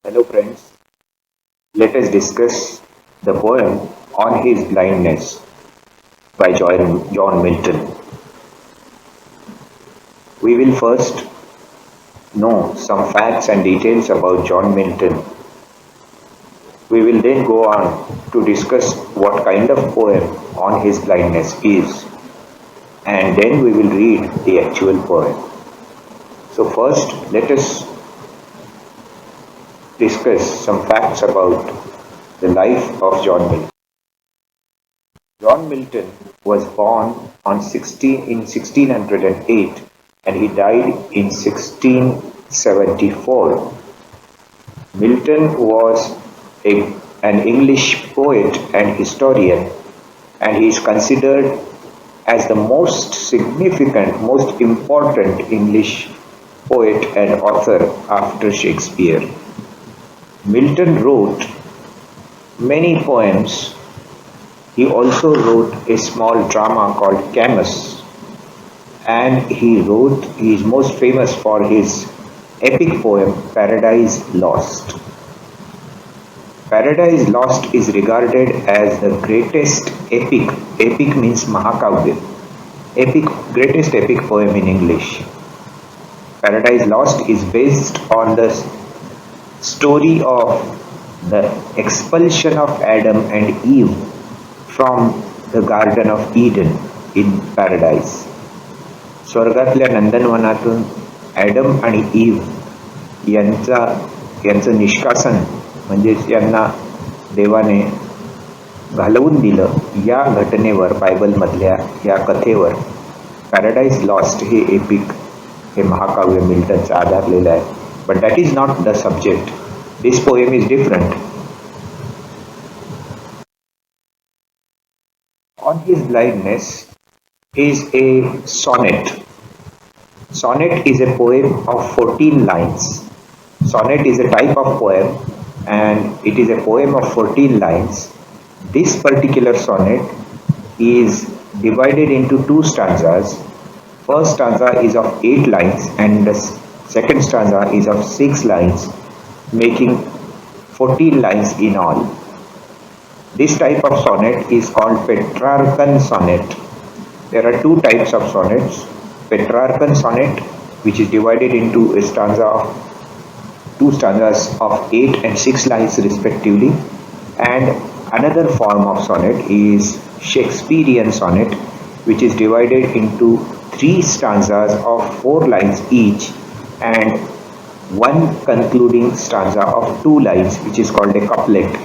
Hello friends, let us discuss the poem On His Blindness by John Milton. We will first know some facts and details about John Milton. We will then go on to discuss what kind of poem On His Blindness is, and then we will read the actual poem. So first let us discuss some facts about the life of John Milton. John Milton was born in 1608 and he died in 1674. Milton was an English poet and historian, and he is considered as the most significant, most important English poet and author after Shakespeare. Milton wrote many poems. He also wrote a small drama called Camus, and he is most famous for his epic poem Paradise Lost. Paradise Lost is regarded as the greatest epic means Mahakavya, greatest epic poem in English. Paradise Lost is based on the story of the expulsion of Adam and Eve from the Garden of Eden in paradise. स्वर्गातल्या नंदनवनातून Adam आणि Eve यांचं निष्कासन म्हणजेच यांना देवाने घालवून दिलं, या घटनेवर बायबलमधल्या या कथेवर पॅराडाईज लॉस्ट हे महाकाव्य मिल्टनचं आधारलेलं आहे. But that is not the subject. This poem is different. On His Blindness is a sonnet. Sonnet is a poem of 14 lines. Sonnet is a type of poem and it is a poem of 14 lines. This particular sonnet is divided into two stanzas. First stanza is of 8 lines and the second stanza is of 6 lines, making 14 lines in all. This type of sonnet is called Petrarchan sonnet. There are two types of sonnets. Petrarchan sonnet, which is divided into two stanzas of 8 and 6 lines respectively, and another form of sonnet is Shakespearean sonnet, which is divided into 3 stanzas of 4 lines each and one concluding stanza of 2 lines, which is called a couplet.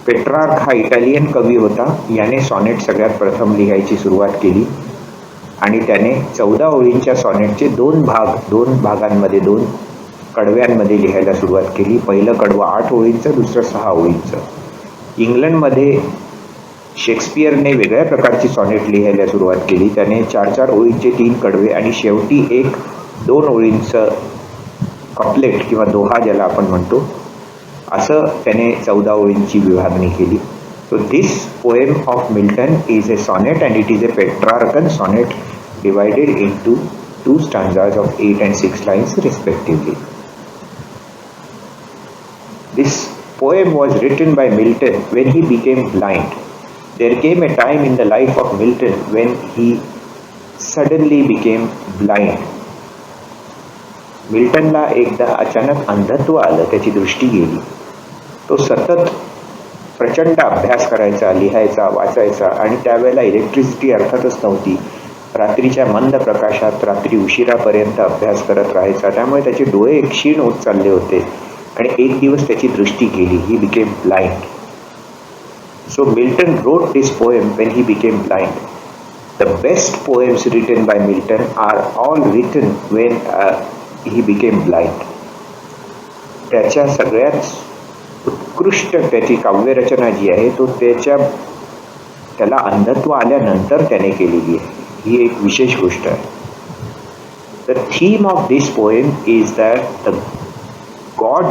Petrarch हा Italian कवी होता. याने sonnet सगळ्यात प्रथम लिहायची सुरुवात केली आणि त्याने 14 ओळींच्या सॉनेटचे दोन भागांमध्ये 2 कडव्यांमध्ये लिहायला सुरुवात केली. पहिलं कडवं 8 ओळींचं, दुसरं 6 ओळींचं. इंग्लंडमध्ये शेक्सपियरने वेगळ्या प्रकारची सॉनेट लिहायला सुरुवात केली. त्याने 4-4 ओळींचे 3 कडवे आणि शेवटी 1-2 ओळींचं कपलेट किंवा दोहा ज्याला आपण म्हणतो, असं त्याने 14 ओळींची विभागणी केली. So this poem of Milton is a sonnet and it is a Petrarchan sonnet divided into 2 stanzas of 8 and 6 lines respectively. This poem was written by Milton when he became blind. There came a time in the life of Milton when he suddenly became blind. मिल्टनला एकदा अचानक अंधत्व आलं, त्याची दृष्टी गेली. तो सतत प्रचंड अभ्यास करायचा, लिहायचा, वाचायचा आणि त्यावेळेला इलेक्ट्रिसिटी अर्थातच नव्हती. रात्रीच्या मंद प्रकाशात रात्री उशिरापर्यंत अभ्यास करत राहायचा. त्यामुळे त्याचे डोळे क्षीण होत चालले होते आणि एक दिवस त्याची दृष्टी गेली. He became blind. So Milton wrote this poem when he became blind. The best poems written by Milton are all written when he became blind. त्याच्या सगळ्यात उत्कृष्ट त्याची काव्यरचना जी आहे तो त्याला अंधत्व आल्यानंतर त्याने केलेली आहे. ही एक विशेष गोष्ट आहे. The theme of this poem is that God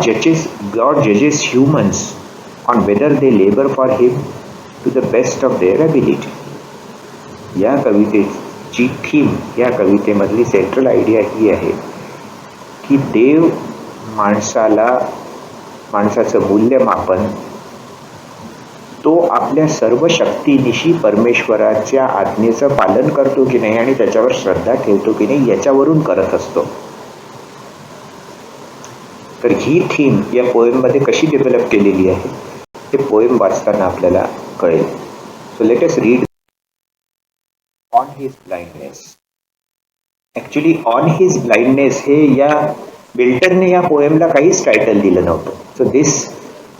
judges humans on whether they labor for him to the best of their ability. या कवितेची थीम, या कवितेमधली सेंट्रल आयडिया ही आहे की देव माणसाला माणसाचं मूल्यमापन तो आपल्या सर्व शक्तीनिशी परमेश्वराच्या आज्ञेचं पालन करतो की नाही आणि त्याच्यावर श्रद्धा ठेवतो की नाही याच्यावरून करत असतो. तर ही थीम या पोएममध्ये कशी डेव्हलप केलेली आहे हे पोएम वाचताना आपल्याला कळेल. So let us read on his blindness. Actually on his blindness हे या मिल्टनने या पोएमला काहीच टायटल दिलं नव्हतं. So this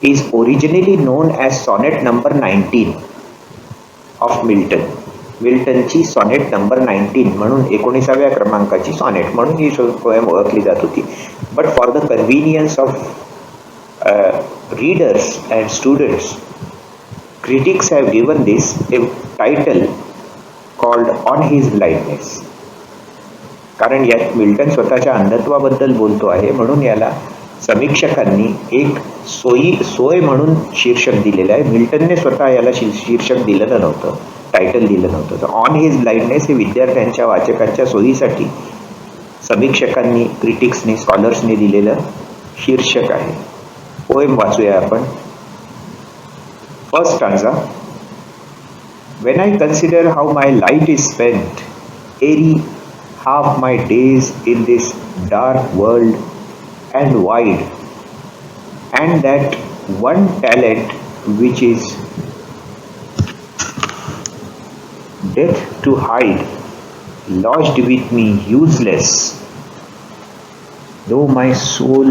is originally known as sonnet number 19 of Milton. मिल्टनची सॉनेट नंबर 19 म्हणून 19व्या क्रमांकाची सॉनेट म्हणून ही पोएम ओळखली जात होती. But for the convenience of readers and students, critics have given this a title called On His Blindness. कारण यात Milton स्वतःच्या अंधत्वाबद्दल बोलतो आहे म्हणून याला समीक्षकांनी एक सोय म्हणून शीर्षक दिलेलं आहे. मिल्टनने स्वतः याला शीर्षक दिलेलं नव्हतं, टायटल दिलं नव्हतं. तर ऑन हिज ब्लाइंडनेस हे विद्यार्थ्यांच्या वाचकांच्या सोयीसाठी समीक्षकांनी, क्रिटिक्सनी, स्कॉलर्सनी दिलेलं शीर्षक आहे. पोएम वाचूया आपण. First stanza. When I consider how my light is spent, airy half my days in this dark world and wide, and that one talent which is death to hide, lodged with me useless, though my soul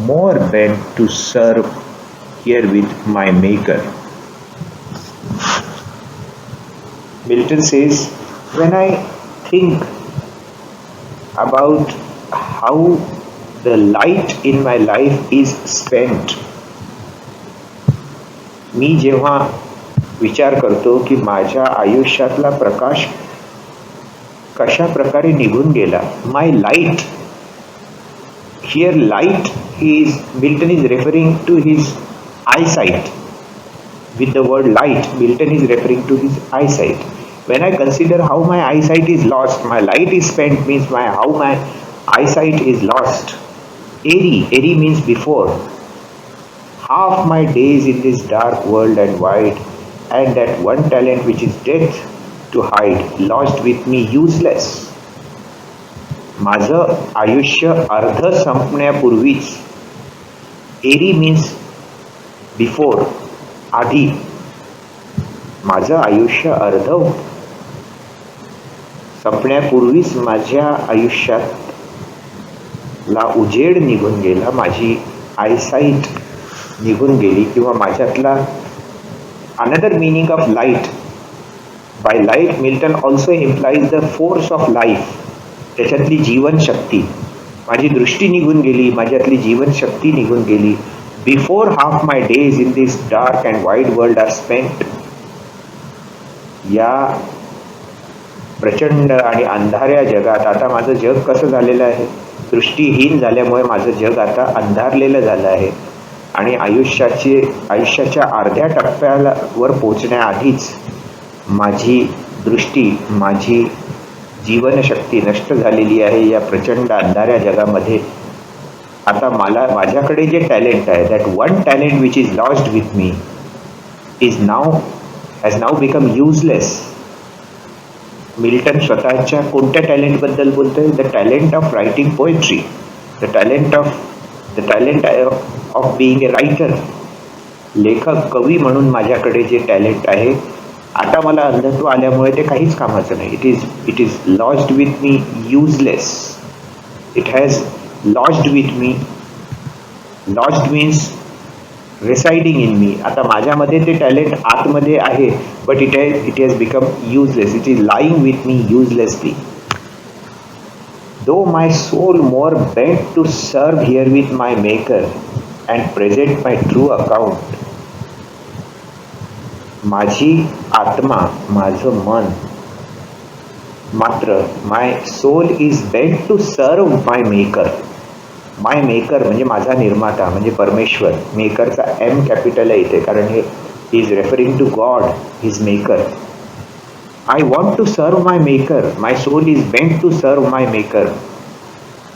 more bent to serve here with my Maker. Milton says, when I think about how the light in my life is spent, मी जेव्हा विचार करतो की माझ्या आयुष्यातला प्रकाश कशा प्रकारे निघून गेला. My light, here light is, Milton is referring to his eyesight. With the word light, Milton is referring to his eyesight. When I consider how my eyesight is lost, my light is spent means how my eyesight is lost. Airy means before. Half my days in this dark world and wide, and that one talent which is death to hide, lost with me useless. माझं आयुष्य अर्ध संपण्यापूर्वीच. एरी means before, आधी. माझं आयुष्य अर्ध संपण्यापूर्वीच माझ्या आयुष्यात ला उजेड निघून गेला, माझी आयसाईट निघून गेली. किंवा माझ्यातला another meaning of light, by light Milton also implies the force of life. त्याच्यातली जीवनशक्ती, माझी दृष्टी निघून गेली, माझ्यातली जीवनशक्ती निघून गेली. Before half my days in this dark and wide world are spent. या प्रचंड आणि अंधाऱ्या जगात आता माझं जग कसं झालेलं आहे, दृष्टीहीन झाल्यामुळे माझं जग आता अंधारलेलं झालं आहे. आणि आयुष्याच्या अर्ध्या टप्प्यावर पोचण्याआधीच माझी दृष्टी, माझी जीवनशक्ती नष्ट झालेली आहे. या प्रचंड अंधाऱ्या जगामध्ये आता माझ्याकडे जे टॅलेंट आहे, that one talent which is lost with me has now become useless. Milton स्वतःच्या कोणत्या टॅलेंटबद्दल बोलतोय? The talent of writing poetry, the talent of being A writer. लेखक, कवी म्हणून माझ्याकडे जे टॅलेंट आहे, आता मला अंधत्व आल्यामुळे ते काहीच कामाचं नाही. It is lost with me useless. It has lost with me. Lost means residing in me. आता माझ्यामध्ये ते टॅलेंट आतमध्ये आहे, but it has become useless. It is lying with me uselessly. Though my soul more bent to serve here with my Maker and present my true account, माझी आत्मा, माझं मन मात्र, my soul is bent to serve my Maker. My maker म्हणजे माझा निर्माता, म्हणजे परमेश्वर. मेकरचा एम कॅपिटल आहे इथे, कारण he is referring to God, his maker. I want to serve my Maker. My soul is bent to serve my Maker.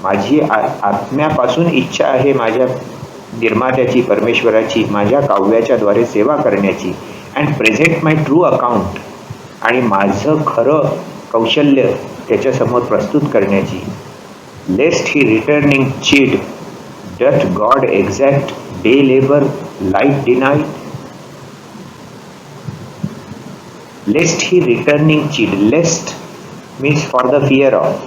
माझी आत्म्यापासून इच्छा आहे माझ्या निर्मात्याची, परमेश्वराची माझ्या काव्याच्या द्वारे सेवा करण्याची and present my true account, आणि माझं खरं कौशल्य त्याच्यासमोर प्रस्तुत करण्याची. Lest he returning chide, doth God exact day labour light denied. Lest he returning chide, lest means for the fear of,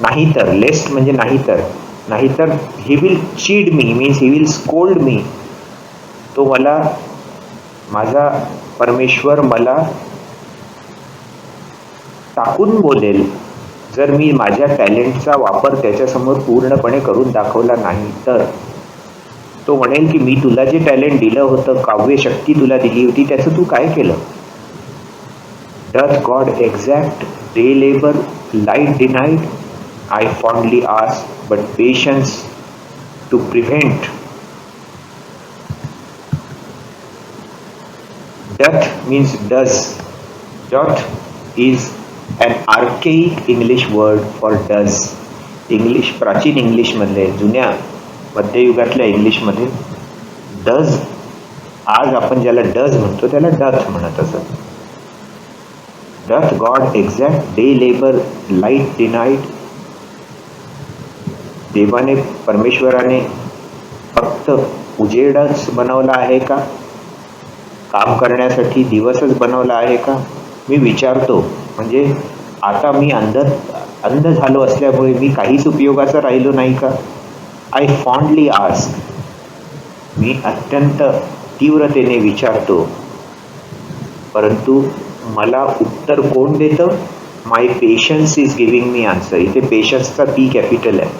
नाहीतर, लेस्ट म्हणजे नाहीतर, नाहीतर he will chide me means he will scold me, तो मला, माझा परमेश्वर मला टाकून बोलेल जर मी माझ्या टॅलेंटचा वापर त्याच्यासमोर पूर्णपणे करून दाखवला नाही तर. तो म्हणेल की मी तुला जे टॅलेंट दिलं होतं, काव्यशक्ती तुला दिली होती, त्याचं तू काय केलं. Doth God exact day labour light denied, I fondly ask but patience to prevent. Doth means does. Doth is an archaic English word for does. English, प्राचीन इंग्लिशमध्ये, जुन्या मध्ययुगातल्या इंग्लिशमध्ये डज, आज आपण ज्याला डज म्हणतो त्याला डथ म्हणत असत. Doth God exact day labour light denied. देवाने, परमेश्वराने फक्त उजेडच बनवला आहे का, काम करण्यासाठी दिवसच बनवला आहे का. मी विचारतो, म्हणजे आता मी अंध झालो असल्यामुळे मी काहीच उपयोगाचा राहिलो नाही का. आय फॉन्डली आस्क, मी अत्यंत तीव्रतेने विचारतो, परंतु मला उत्तर कोण देतं. My patience is giving me answer. इथे पेशन्सचा पी कॅपिटल आहे.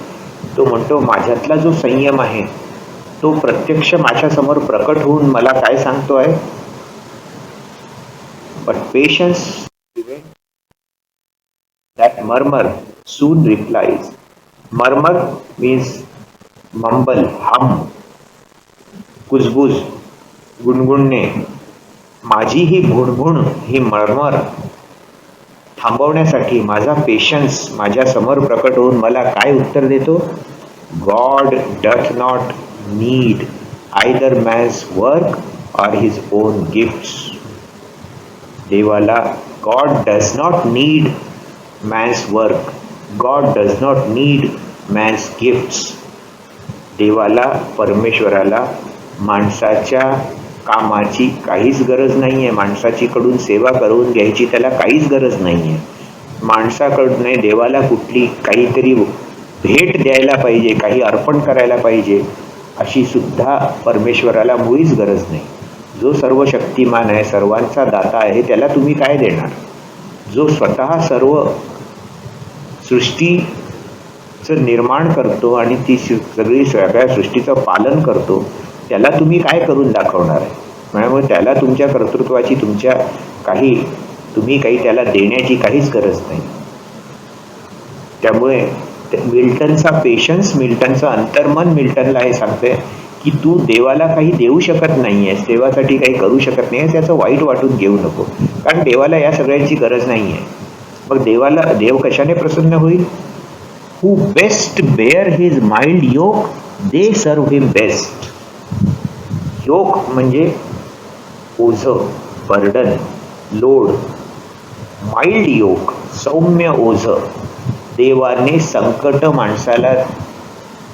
तो म्हणतो माझ्यातला जो संयम आहे तो प्रत्यक्ष माझ्यासमोर प्रकट होऊन मला काय सांगतो आहे. But patience that murmur soon replies. Murmur means mumble, hum, कुजबुज, गुणगुणणे. माझी ही भुणभुण, ही मर्मर थांबवण्यासाठी माझा पेशन्स माझ्या समोर प्रकट होऊन मला काय उत्तर देतो. God doth not need either man's work or his own gifts. देवाला, God does not need man's work, God does not need man's gifts. देवाला, परमेश्वराला माणसाच्या कामाची काहीच गरज नाही आहे. माणसाची कडून सेवा करून घ्यायची त्याला काहीच गरज नाही आहे. माणसाकडून देवाला कुठली काहीतरी भेट द्यायला पाहिजे, काही अर्पण करायला पाहिजे अशी सुद्धा परमेश्वराला मुळीच गरज नाही. जो सर्व शक्तिमान आहे, सर्वांचा दाता आहे, त्याला तुम्ही काय देणार. जो स्वतः सर्व सृष्टीचं निर्माण करतो आणि ती सगळ्या सृष्टीचं पालन करतो, त्याला तुम्ही काय करून दाखवणार आहे. त्यामुळे त्याला तुमच्या कर्तृत्वाची, तुम्ही काही त्याला देण्याची काहीच गरज नाही. त्यामुळे मिल्टनचा पेशन्स, मिल्टनचं अंतर्मन मिल्टनला हे सांगते की तू देवाला काही देऊ शकत नाही आहेस, देवासाठी काही करू शकत नाही आहेस, याचं वाईट वाटून घेऊ नको. कारण देवाला या सगळ्यांची गरज नाही आहे. मग देव कशाने प्रसन्न होईल. Who best bear his mild yoke they serve him best. Yoke म्हणजे ओझं, बर्डन, लोड. माइल्ड योक, सौम्य ओझं. देवाने संकट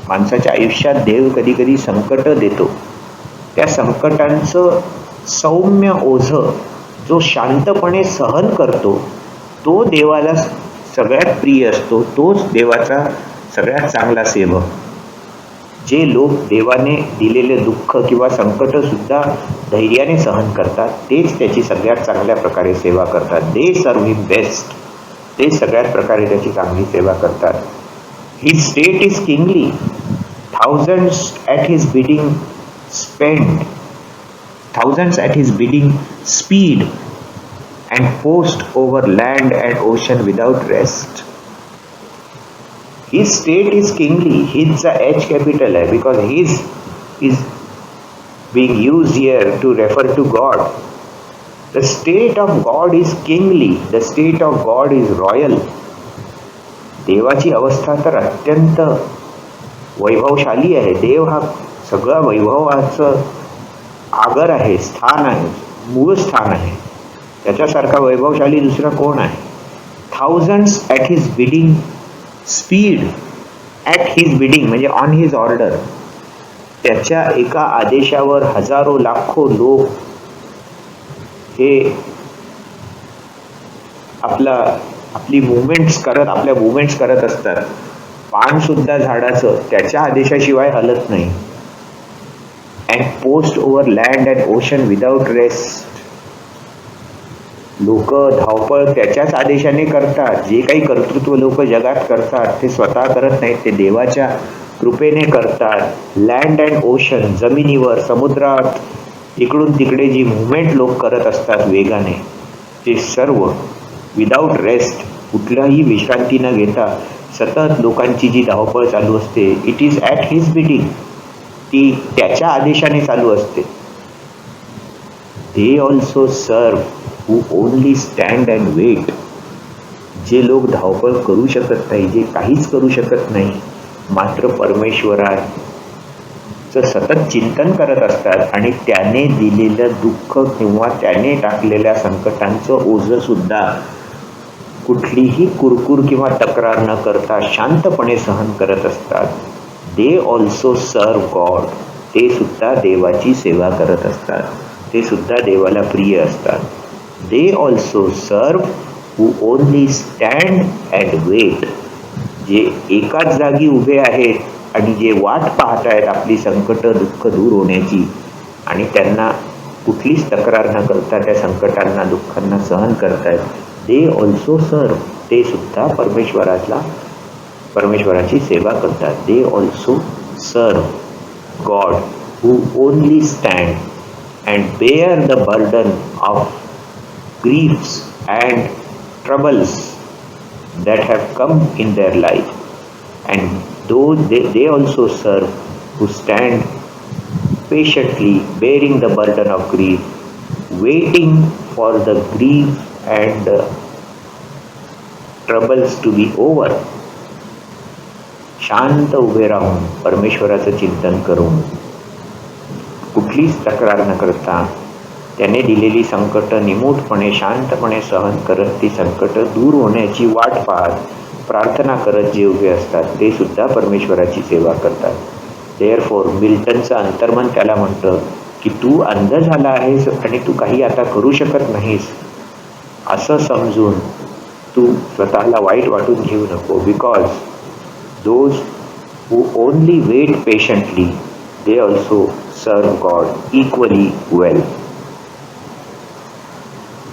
माणसाच्या आयुष्यात देव कधी कधी संकट देतो. त्या संकटांचं सौम्य ओझं जो शांतपणे सहन करतो तो देवाला सगळ्यात प्रिय असतो. तोच देवाचा सगळ्यात चांगला सेवक. जे लोक देवाने दिलेले दुःख किंवा संकट सुद्धा धैर्याने सहन करतात तेच त्याची सगळ्यात चांगल्या प्रकारे सेवा करतात. दे सर्व हिम बेस्ट. ते सगळ्यात प्रकारे त्याची चांगली सेवा करतात. His state is kingly. Thousands at his bidding spend, thousands at his bidding speed and post over land and ocean without rest. His state is kingly. His H capital hai because his is being used here to refer to God. The state of God is kingly. The state of God is royal. देवाची अवस्था तर अत्यंत वैभवशाली आहे. देव हा सगळा वैभवाचं आगर आहे, स्थान आहे, मूळ स्थान आहे. त्याच्यासारखा वैभवशाली दुसरा कोण आहे? Thousands at his bidding speed, at his bidding म्हणजे ऑन हिज ऑर्डर. त्याच्या एका आदेशावर हजारो लाखो लोक हे आपल्या मुवमेंट्स करत असतात. पान सुद्धा झाडाचं त्याच्या आदेशाशिवाय हलत नाही. And post over land and ocean without rest. लोक धावपळ त्याच्याच आदेशाने करतात. जे काही कर्तृत्व लोक जगात करतात ते स्वतः करत नाहीत, ते देवाच्या कृपेने करतात. लँड अँड ओशन, जमिनीवर, समुद्रात इकडून तिकडे जी मुवमेंट लोक करत असतात वेगाने, ते सर्व विदाउट रेस्ट, कुठलाही विश्रांती न घेता सतत लोकांची जी धावपळ चालू असते, it is at his bidding. ती त्याच्या आदेशाने चालू असते. They also serve who only stand and wait. जे लोक धावपळ करू शकत नाही, जे काहीच करू शकत नाही, मात्र परमेश्वराचं सतत चिंतन करत असतात आणि त्याने दिलेलं दुःख किंवा त्याने टाकलेल्या संकटांचं ओझं सुद्धा कुठलीही कुरकुर किंवा तक्रार न करता शांतपणे सहन करत असतात. They also serve God. ते सुद्धा देवाची सेवा करत असतात. ते सुद्धा देवाला प्रिय असतात. They also serve who only stand and wait. जे एकाच जागी उभे आहेत आणि जे वाट पाहत आहेत आपली संकट दुःख दूर होण्याची, आणि त्यांना कुठलीच तक्रार न करता त्या संकटांना दुःखांना सहन करतायत. दे ऑल्सो सर्व. ते सुद्धा परमेश्वराची सेवा करतात. They also serve God who only stand and bear the burden of griefs and troubles that have come in their life, and those they also serve who stand patiently bearing the burden of grief, waiting for the grief and troubles to be over. शांत उभे राहून परमेश्वराचं चिंतन करून कुठलीच तक्रार न करता त्याने दिलेली संकट निमूटपणे शांतपणे सहन करत ती संकट दूर होण्याची वाट पाहत प्रार्थना करत जे उभे असतात ते सुद्धा परमेश्वराची सेवा करतात. देअरफॉर मिल्टनचं अंतर्मन त्याला म्हणतं की तू अंध झाला आहेस आणि तू काही आता करू शकत नाहीस असं समजून तू स्वतःला वाईट वाटून घेऊ नको. Because those who only wait patiently they also serve God equally well.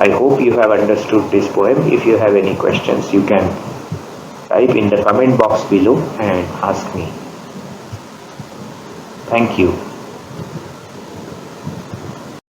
I hope you have understood this poem. If you have any questions, you can type in the comment box below and ask me. Thank you.